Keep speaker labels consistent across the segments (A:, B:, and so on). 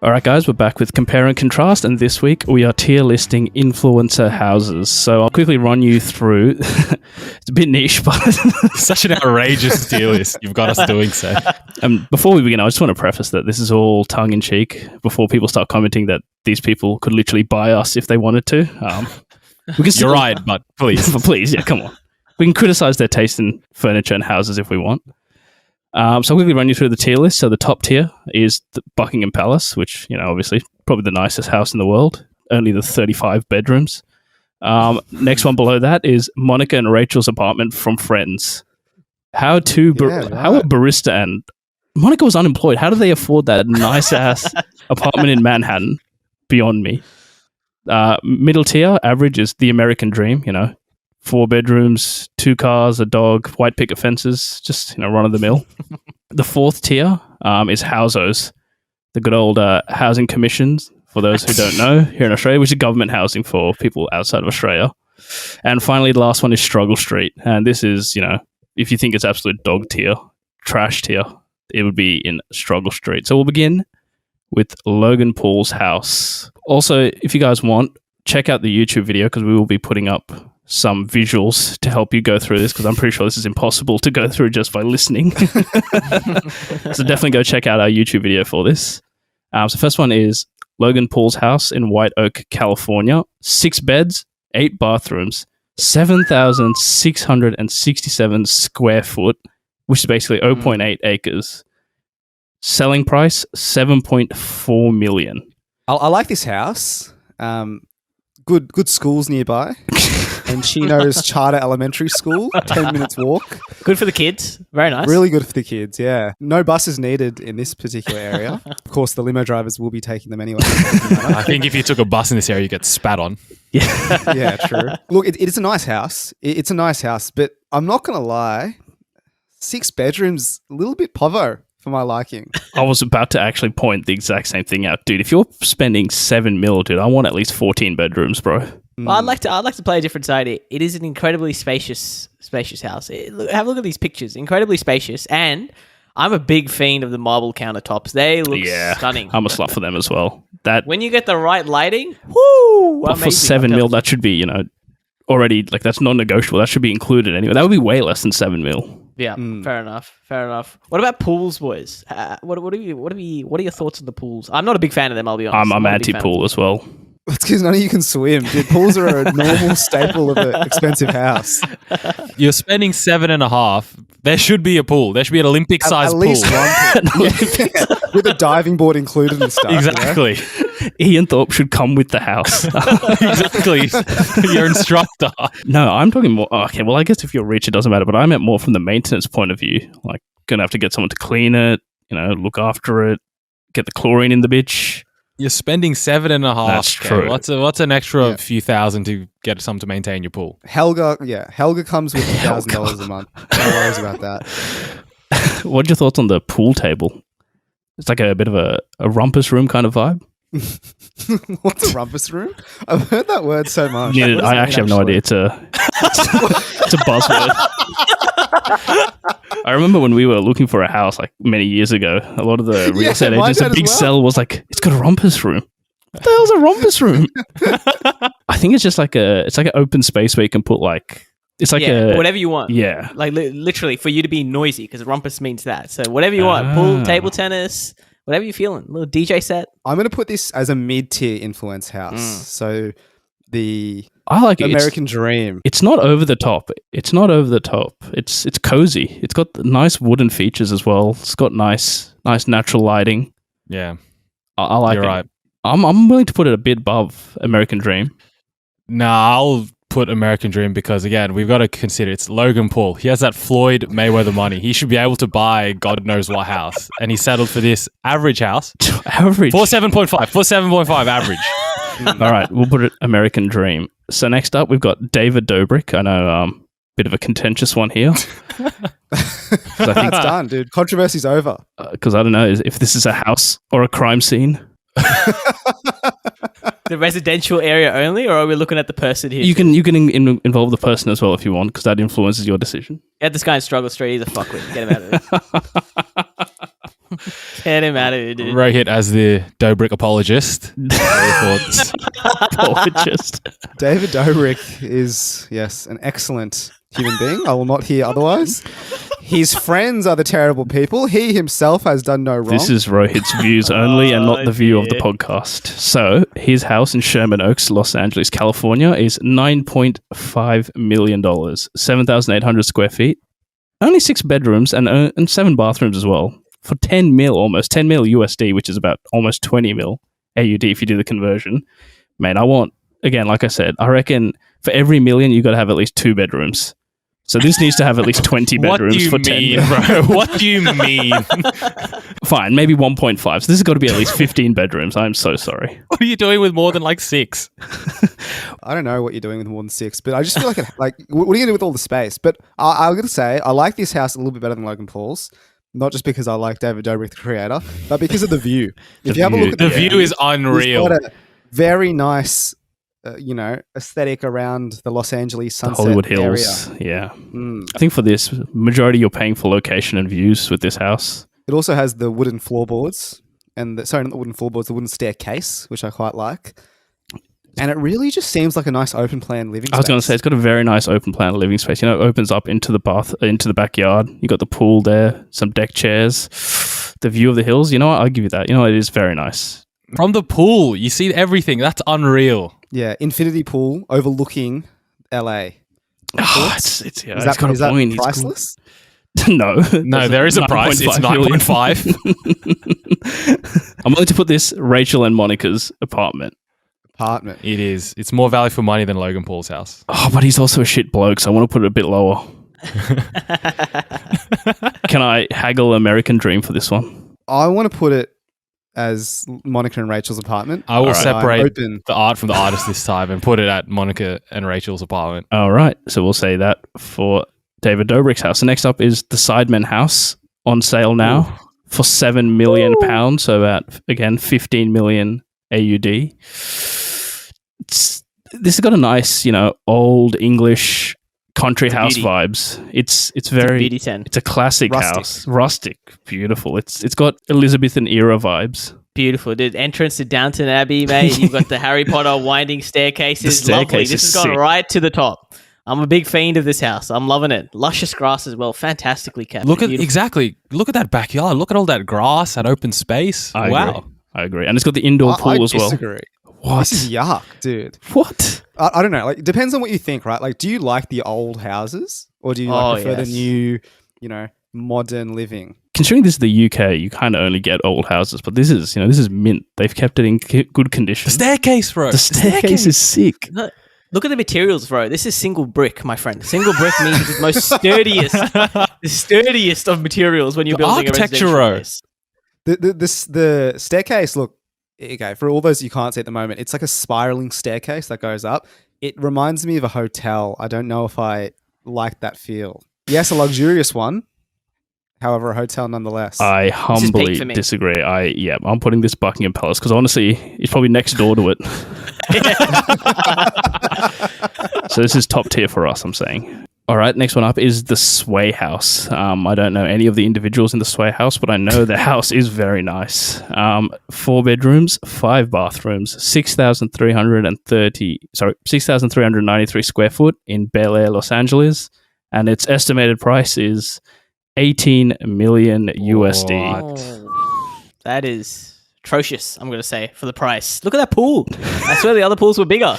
A: All right, guys, we're back with Compare and Contrast, and this week we are tier listing influencer houses. So I'll quickly run you through. It's a bit niche, but
B: such an outrageous tier list. You've got us doing so.
A: Before we begin, I just want to preface that this is all tongue-in-cheek before people start commenting that these people could literally buy us if they wanted to.
B: You're right, but please.
A: Please, yeah, come on. We can criticize their taste in furniture and houses if we want. So I'll quickly run you through the tier list. So the top tier is the Buckingham Palace, which, obviously probably the nicest house in the world, only the 35 bedrooms. Next one below that is Monica and Rachel's apartment from Friends. How a barista and Monica was unemployed. How do they afford that nice ass apartment in Manhattan? Beyond me. Middle tier, average is the American dream, 4 bedrooms, 2 cars, a dog, white picket fences, just run of the mill. The fourth tier is housos, the good old housing commissions, for those who don't know, here in Australia, which is government housing for people outside of Australia. And finally, the last one is Struggle Street. And this is, if you think it's absolute dog tier, trash tier, it would be in Struggle Street. So we'll begin with Logan Paul's house. Also, if you guys want, check out the YouTube video because we will be putting up some visuals to help you go through this because I'm pretty sure this is impossible to go through just by listening. So definitely go check out our YouTube video for this. So first one is Logan Paul's house in White Oak, California. 6 beds, 8 bathrooms, 7,667 square foot, which is basically 0.8 acres. Selling price, $7.4 million.
C: I like this house. Good schools nearby. And Chino's Charter Elementary School, 10 minutes walk.
D: Good for the kids. Very nice.
C: Really good for the kids, yeah. No buses needed in this particular area. Of course, the limo drivers will be taking them anyway.
B: I think if you took a bus in this area, you get spat on.
C: Yeah, true. Look, it is a nice house. It's a nice house, but I'm not going to lie. 6 bedrooms, a little bit povo for my liking.
A: I was about to actually point the exact same thing out. Dude, if you're spending $7 million, dude, I want at least 14 bedrooms, bro.
D: Well, I'd like to play a different side. It is an incredibly spacious house. Have a look at these pictures. Incredibly spacious, and I'm a big fiend of the marble countertops. They look stunning.
A: I'm a slut for them as well. That
D: when you get the right lighting, whoo!
A: But for $7 million, that should be already like that's non-negotiable. That should be included anyway. That would be way less than $7 million.
D: Yeah, fair enough. What about pools, boys? What are your thoughts on the pools? I'm not a big fan of them. I'll be honest.
A: I'm anti-pool as well.
C: It's because none of you can swim. Dude, pools are a normal staple of an expensive house.
B: You're spending 7.5. There should be a pool. There should be an Olympic-sized pool.
C: At least one pool. Yeah. With a diving board included and stuff.
B: Exactly.
A: Ian Thorpe should come with the house.
B: Exactly. Your instructor.
A: No, I'm talking more... Okay, well, I guess if you're rich, it doesn't matter. But I meant more from the maintenance point of view. Like, going to have to get someone to clean it, look after it, get the chlorine in the bitch.
B: You're spending 7.5.
A: That's true.
B: What's an extra few thousand to get someone to maintain your pool?
C: Helga comes with $1,000 a month. No worries about that.
A: What's your thoughts on the pool table? It's like a bit of a rumpus room kind of vibe.
C: What's a rumpus room? I've heard that word so much.
A: Yeah, I actually have no idea. It's a buzzword. I remember when we were looking for a house like many years ago, a lot of the real estate agents, a big sell was like, it's got a rumpus room. What the hell's a rumpus room? I think it's just like an open space where you can put
D: whatever you want.
A: Yeah.
D: Like literally for you to be noisy because rumpus means that. So whatever you want, pool, table tennis, whatever you're feeling, a little DJ set.
C: I'm going to put this as a mid-tier influence house. So
A: I like it.
C: American Dream.
A: It's not over the top. It's cozy. It's got nice wooden features as well. It's got nice natural lighting.
B: Yeah.
A: I like it.
B: You're right.
A: I'm willing to put it a bit above American Dream.
B: Nah, I'll put American Dream because, again, we've got to consider it's Logan Paul. He has that Floyd Mayweather money. He should be able to buy God knows what house. And he settled for this average house.
A: Average?
B: For 7.5 average.
A: All right, we'll put it American Dream. So next up, we've got David Dobrik. I know, bit of a contentious one here.
C: I think it's done, dude. Controversy's over.
A: Because I don't know if this is a house or a crime scene.
D: The residential area only, or are we looking at the person here?
A: You can involve the person as well if you want, because that influences your decision.
D: Yeah, this guy in Struggle Street, he's a fuckwit. Get him out of Get him out of here, dude.
B: Rohit as the Dobrik apologist. What are your thoughts?
A: Apologist.
C: David Dobrik is, yes, an excellent human being. I will not hear otherwise. His friends are the terrible people. He himself has done no wrong.
A: This is Rohit's views only and not the view of the
D: dear.
A: podcast. So, his house in Sherman Oaks, Los Angeles, California is $9.5 million, 7,800 square feet, only 6 bedrooms and 7 bathrooms as well, for 10 mil almost, 10 mil USD, which is about almost 20 mil AUD if you do the conversion. Man, again, like I said, I reckon for every million, you got to have at least 2 bedrooms. So this needs to have at least 20 bedrooms for 10 mil.
B: bro? What do you mean?
A: Fine, maybe 1.5. So this has got to be at least 15 bedrooms. I'm so sorry.
B: What are you doing with more than like 6?
C: I don't know what you're doing with more than 6, but I just feel like what are you going to do with all the space? But I'm going to say I like this house a little bit better than Logan Paul's. Not just because I like David Dobrik, the creator, but because of the view. If you have a look at
B: The view is
C: he's
B: unreal.
C: got a very nice, aesthetic around the Los Angeles
A: The
C: sunset
A: Hollywood Hills.
C: area.
A: Yeah.
C: Mm.
A: I think for this, majority you're paying for location and views with this house.
C: It also has the wooden floorboards and not the wooden floorboards, the wooden staircase, which I quite like. And it really just seems like a nice open plan living space.
A: I was going to say, it's got a very nice open plan living space. It opens up into the backyard. You got the pool there, some deck chairs, the view of the hills. You know what? I'll give you that. It is very nice.
B: From the pool, you see everything. That's unreal.
C: Yeah, infinity pool overlooking LA.
A: Oh, it's
C: Is
A: got
C: that
A: a point. It's
C: priceless?
B: No, there is a price. It's 9.5.
A: I'm willing to put this Rachel and Monica's apartment.
B: It is. It's more value for money than Logan Paul's house.
A: Oh, but he's also a shit bloke, so I want to put it a bit lower. Can I haggle American Dream for this one?
C: I want to put it as Monica and Rachel's apartment.
B: I will separate
C: open.
B: the art from the artist this time and put it at Monica and Rachel's apartment.
A: All right, so we'll say that for David Dobrik's house. So next up is the Sidemen house, on sale now for £7 million. So about, again, 15 million AUD. This has got a nice, old English country house
D: beauty.
A: vibes. It's
D: It's
A: very
D: a beauty 10.
A: It's a classic
C: Rustic.
A: house, rustic, beautiful. It's got Elizabethan era vibes.
D: Beautiful, dude. Entrance to Downton Abbey, mate. You've got the Harry Potter winding staircases.
A: The staircase
D: Lovely.
A: is
D: This has gone
A: sick.
D: right to the top. I'm a big fiend of this house. I'm loving it. Luscious grass as well. Fantastically kept.
B: Look at
D: Beautiful.
B: Look at that backyard. Look at all that grass, that open space.
A: I
B: Wow.
A: agree. And it's got the indoor pool
C: I
A: as well.
C: disagree.
A: What?
C: This is yuck, dude.
A: What?
C: I don't know. Like, it depends on what you think, right? Like, do you like the old houses or do you prefer
D: yes.
C: the new, modern living?
A: Considering this is the UK, you kind of only get old houses, but this is mint. They've kept it in good condition.
B: The staircase, bro.
A: The staircase is sick.
D: Look at the materials, bro. This is single brick, my friend. Single brick means it's the most sturdiest of materials when you're
B: The
D: building
B: architecture,
D: a
B: bro.
D: residential place.
C: The staircase, look, okay, for all those you can't see at the moment, it's like a spiraling staircase that goes up. It reminds me of a hotel. I don't know if I like that feel. Yes, a luxurious one. However, a hotel nonetheless.
A: I
D: is
A: humbly
D: peak for me.
A: disagree. I'm putting this Buckingham Palace because honestly, it's probably next door to it. So this is top tier for us, I'm saying. All right, next one up is the Sway House. I don't know any of the individuals in the Sway House, but I know the house is very nice. 4 bedrooms, 5 bathrooms, 6,393 square foot in Bel Air, Los Angeles, and its estimated price is 18 million USD.
D: Oh, that is atrocious, I'm going to say, for the price. Look at that pool. I swear the other pools were bigger.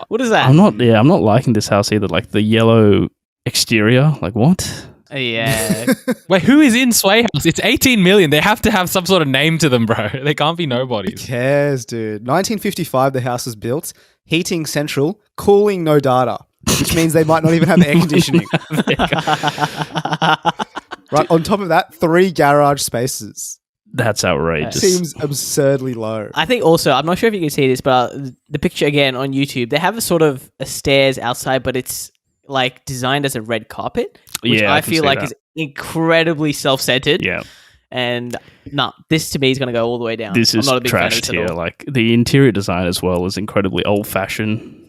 D: What is that?
A: I'm not liking this house either. Like the yellow exterior, like what?
D: Yeah.
B: Wait, who is in Sway House? It's 18 million. They have to have some sort of name to them, bro. They can't be
C: Who
B: nobodies.
C: cares, dude? 1955, the house was built. Heating central, cooling no data, which means they might not even have air conditioning. Right, on top of that, 3 garage spaces.
A: That's outrageous.
C: Seems absurdly low.
D: I think also, I'm not sure if you can see this, but the picture again on YouTube, they have a sort of a stairs outside, but it's like designed as a red carpet, which
A: Yeah,
D: I
A: can
D: feel
A: see
D: like
A: that.
D: is incredibly self-centered.
A: Yeah,
D: And this to me is going to go all the way down.
A: this
D: I'm
A: is
D: not a big fan of
A: trash
D: this at
A: tier.
D: all.
A: Like the interior design as well is incredibly old fashioned.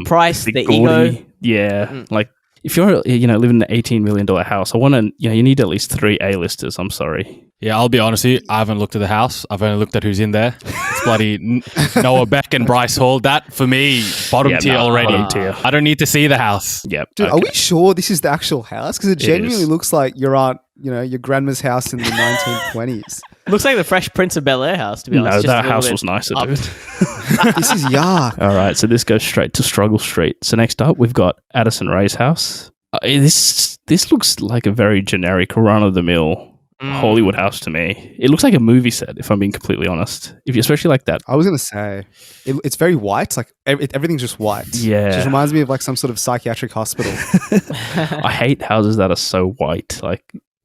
D: Price, the
A: gaudy.
D: ego.
A: Yeah, like if you're living in an $18 million house, I want to you need at least 3 A-listers. I'm sorry.
B: Yeah, I'll be honest with you. I haven't looked at the house. I've only looked at who's in there. It's bloody Noah Beck and Bryce Hall. That, for me, bottom tier already.
A: Bottom tier.
B: I don't need to see the house.
A: Yep.
C: Dude, are we sure this is the actual house? Because it genuinely
A: is.
C: looks like your grandma's house in the 1920s.
D: Looks like the Fresh Prince of Bel-Air house, to be honest.
A: No,
D: Just a
A: that
D: little
A: house
D: bit
A: was nicer,
D: up.
A: dude.
C: This is Yar.
A: All right, so this goes straight to Struggle Street. So next up, we've got Addison Ray's house. This looks like a very generic, run-of-the-mill Hollywood house to me. It looks like a movie set, if I'm being completely honest. If you especially like that.
C: I was going to say, it's very white. Like everything's just white.
A: Yeah.
C: It just reminds me of like some sort of psychiatric hospital.
A: I hate houses that are so white. Like,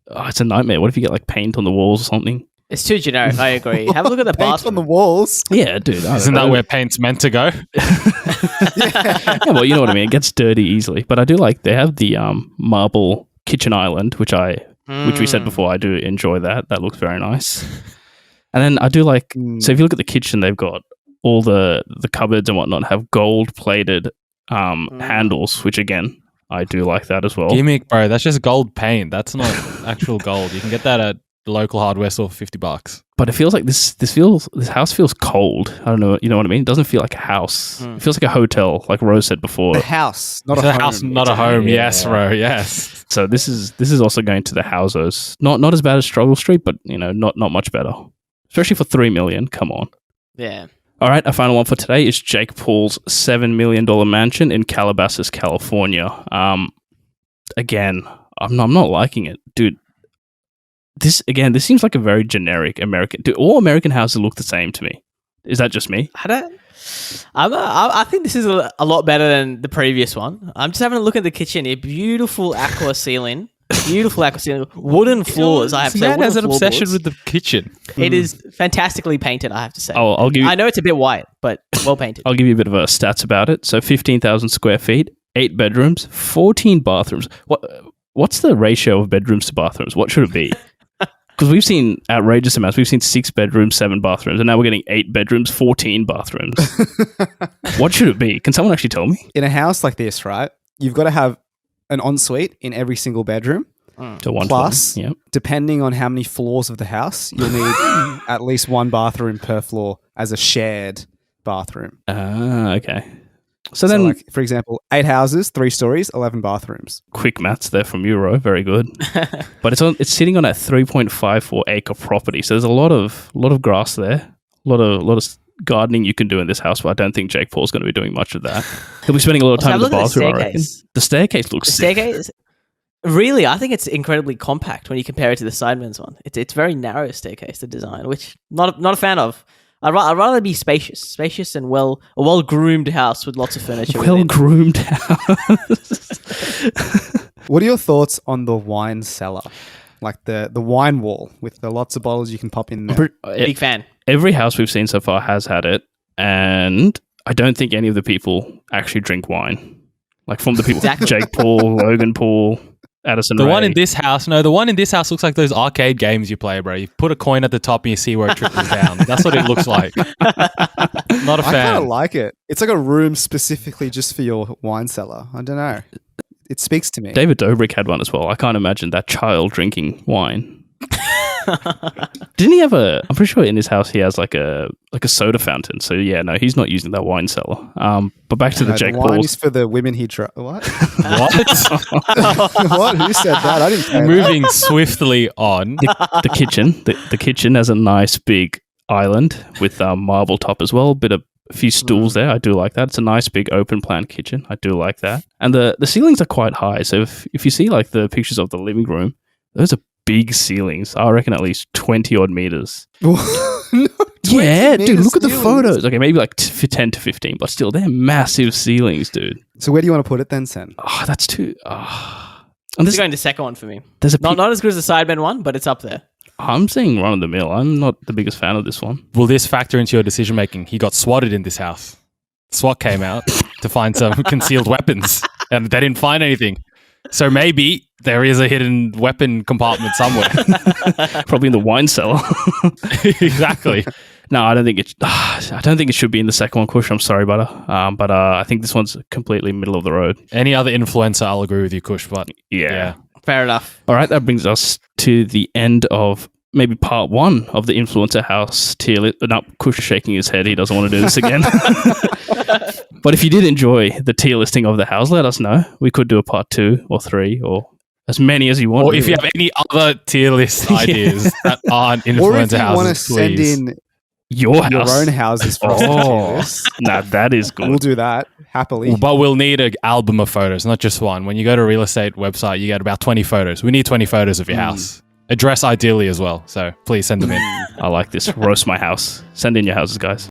A: it's a nightmare. What if you get like paint on the walls or something?
D: It's too generic. I agree. Have a look at the
C: Paint
D: bathroom.
C: on the walls.
A: Yeah, dude.
B: Isn't that where paint's meant to go?
A: Yeah, well, you know what I mean. It gets dirty easily. But I do like they have the marble kitchen island, which we said before. I do enjoy that. That looks very nice. And then I do like. So if you look at the kitchen, they've got all the cupboards and whatnot have gold plated handles, which again I do like that as well.
B: Gimmick, bro. That's just gold paint. That's not actual gold. You can get that at the local hardware store for $50.
A: But it feels like this house feels cold. I don't know. You know what I mean? It doesn't feel like a house. It feels like a hotel, like Rose said before.
C: The house, not
B: It's
C: a
B: a
C: home.
B: house, not a home.
A: Yeah.
B: Yes, bro. Yes.
A: So this is also going to the houses. Not as bad as Struggle Street, but not much better. Especially for $3 million. Come on.
D: Yeah.
A: All right, our final one for today is Jake Paul's $7 million mansion in Calabasas, California. Again, I'm not liking it, dude. This seems like a very generic American. Do all American houses look the same to me? Is that just me?
D: I think this is a lot better than the previous one. I'm just having a look at the kitchen. A beautiful aqua ceiling. Wooden floors, I have to say.
B: Man has an
D: wooden
B: obsession
D: floorboards.
B: with the kitchen.
D: It is fantastically painted, I have to say.
A: I'll give you.
D: I know it's a bit white, but well painted.
A: I'll give you a bit of a stats about it. So 15,000 square feet, 8 bedrooms, 14 bathrooms. What's the ratio of bedrooms to bathrooms? What should it be? Because we've seen outrageous amounts. We've seen 6 bedrooms, 7 bathrooms, and now we're getting 8 bedrooms, 14 bathrooms. What should it be? Can someone actually tell me?
C: In a house like this, right? You've got to have an ensuite in every single bedroom.
A: To one
C: Plus,
A: floor. Yep.
C: depending on how many floors of the house, you'll need at least one bathroom per floor as a shared bathroom.
A: Ah, okay. So
C: So,
A: then,
C: like, for example, 8 houses, 3 stories, 11 bathrooms.
A: quick maths there from Euro, very good. But it's sitting on a 3.54 acre property, so there's a lot of grass there, a lot of gardening you can do in this house. But I don't think Jake Paul's going to be doing much of that. He'll be spending a lot of time in the bathroom. I reckon. The staircase looks sick.
D: Staircase. Really, I think it's incredibly compact when you compare it to the Sidemen's one. It's very narrow staircase, the design, which not a fan of. I'd rather be spacious and a well groomed house with lots of furniture.
A: Well groomed house.
C: What are your thoughts on the wine cellar? Like the wine wall with the lots of bottles you can pop in there.
D: Big fan.
A: Every house we've seen so far has had it, and I don't think any of the people actually drink wine. Like from the people,
D: Exactly.
A: Jake Paul, Logan Paul, Addison
B: The
A: Rae.
B: one in this house looks like those arcade games you play, bro. You put a coin at the top and you see where it trickles down. That's what it looks like. Not a
C: I kind
B: fan.
C: of like it. It's like a room specifically just for your wine cellar. I don't know. It speaks to me.
A: David Dobrik had one as well. I can't imagine that child drinking wine. Didn't he have I'm pretty sure in his house he has like a soda fountain. So yeah, no, he's not using that wine cellar. But back to the
C: No,
A: Jake
C: the wine
A: Paul's.
C: is for the women he What?
B: What?
C: What? Who said that? I didn't say that.
B: Moving swiftly on.
A: The kitchen. The kitchen has a nice big island with marble top as well. A few stools there. I do like that. It's a nice big open plan kitchen. I do like that. And the ceilings are quite high. So if you see like the pictures of the living room, those are big ceilings. I reckon at least 20 odd meters.
C: No,
A: Yeah,
C: 20
A: dude, look at the
C: ceilings.
A: photos. Okay, maybe like 10 to 15, but still, they're massive ceilings, dude.
C: So where do you want to put it then, Sen?
A: Oh, that's too. And
D: It's
A: there's,
D: going to second one for me.
A: there's a.
D: Not as good as the Sidemen one, but it's up there.
A: I'm saying run of the mill. I'm not the biggest fan of this one.
B: Will this factor into your decision making? He got swatted in this house. SWAT came out to find some concealed weapons and they didn't find anything. So maybe there is a hidden weapon compartment somewhere.
A: Probably in the wine cellar.
B: Exactly.
A: No, I don't think it. I don't think it should be in the second one, Kush. I'm sorry, Butter. But I think this one's completely middle of the road.
B: Any other influencer, I'll agree with you, Kush. But
A: Yeah.
D: Fair enough.
A: All right, that brings us to the end of maybe part one of the influencer house tier list. No, Kush is shaking his head. He doesn't want to do this again. But if you did enjoy the tier listing of the house, let us know. We could do a part 2 or 3 or as many as you want.
B: Or if you have any other tier list ideas that aren't
C: Or if
B: influencer
C: you want to
B: houses,
C: send
B: please.
C: in
A: your house.
C: your own houses for us to tier list,
A: Nah, that is good.
C: we'll do that happily.
B: But we'll need an album of photos, not just one. When you go to a real estate website, you get about 20 photos. We need 20 photos of your house. Address ideally as well. So please send them in.
A: I like this. Roast my house. Send in your houses, guys.